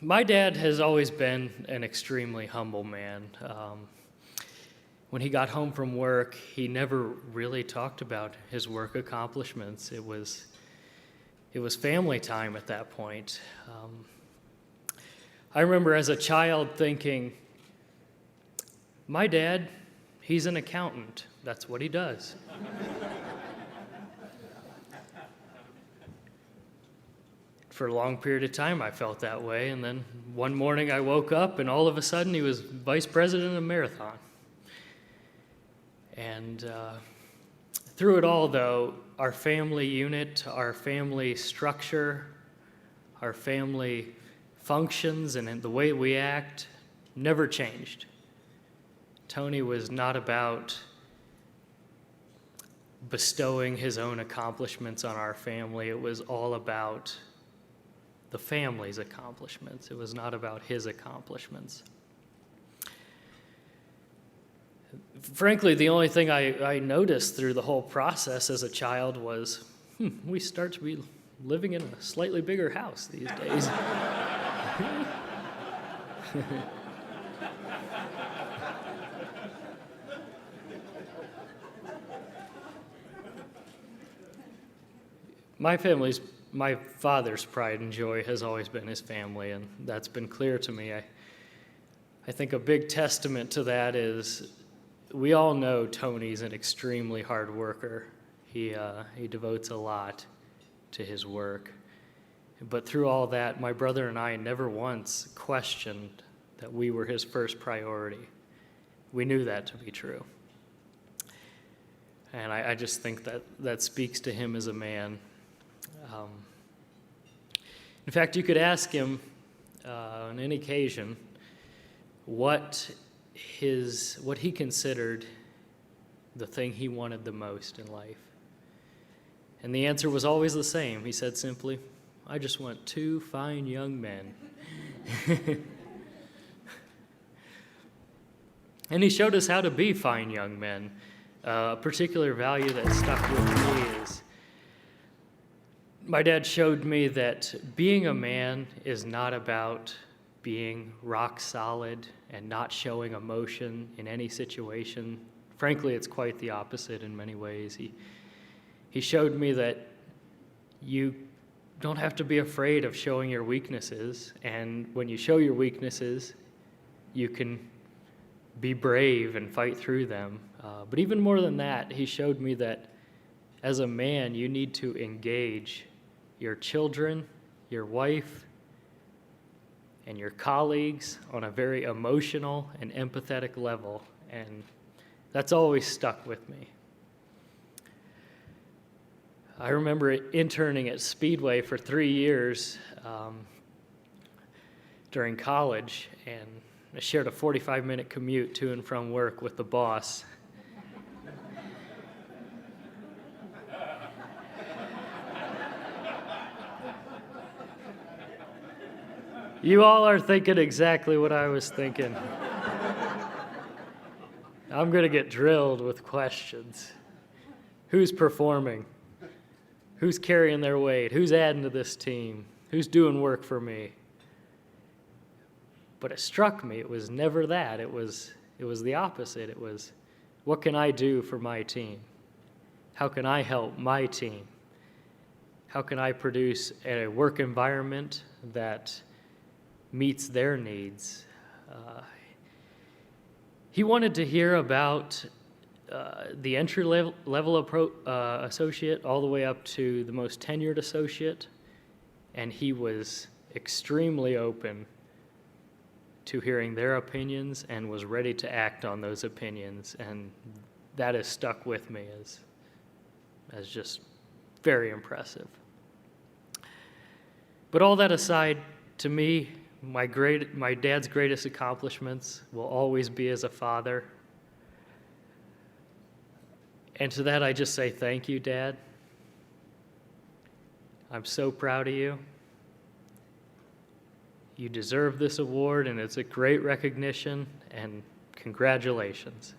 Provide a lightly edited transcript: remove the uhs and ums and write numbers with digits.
My dad has always been an extremely humble man. When he got home from work, he never really talked about his work accomplishments. It was family time at that point. I remember as a child thinking, my dad, he's an accountant. That's what he does. For a long period of time, I felt that way, and then one morning I woke up, and all of a sudden he was vice president of Marathon. And through it all, though, our family unit, our family structure, our family functions, and the way we act never changed. Tony was not about bestowing his own accomplishments on our family. It was all about the family's accomplishments. It was not about his accomplishments. Frankly, the only thing I noticed through the whole process as a child was, we start to be living in a slightly bigger house these days. My father's pride and joy has always been his family, and that's been clear to me. I think a big testament to that is we all know Tony's an extremely hard worker. He devotes a lot to his work. But through all that, my brother and I never once questioned that we were his first priority. We knew that to be true. And I just think that speaks to him as a man. In fact, you could ask him on any occasion what he considered the thing he wanted the most in life. And the answer was always the same. He said simply, I just want 2 fine young men. And he showed us how to be fine young men. A particular value that stuck with me is my dad showed me that being a man is not about being rock solid and not showing emotion in any situation. Frankly, it's quite the opposite in many ways. He showed me that you don't have to be afraid of showing your weaknesses, and when you show your weaknesses, you can be brave and fight through them. But even more than that, he showed me that as a man, you need to engage your children, your wife, and your colleagues on a very emotional and empathetic level, and that's always stuck with me. I remember interning at Speedway for 3 years during college, and I shared a 45-minute commute to and from work with the boss. You all are thinking exactly what I was thinking. I'm going to get drilled with questions. Who's performing? Who's carrying their weight? Who's adding to this team? Who's doing work for me? But it struck me, it was never that. It was the opposite. It was, what can I do for my team? How can I help my team? How can I produce a work environment that meets their needs? He wanted to hear about the entry-level associate all the way up to the most tenured associate, and he was extremely open to hearing their opinions and was ready to act on those opinions, and that has stuck with me as just very impressive. But all that aside, to me, my dad's greatest accomplishments will always be as a father. And to that, I just say thank you, Dad. I'm so proud of you. You deserve this award, and it's a great recognition, and congratulations.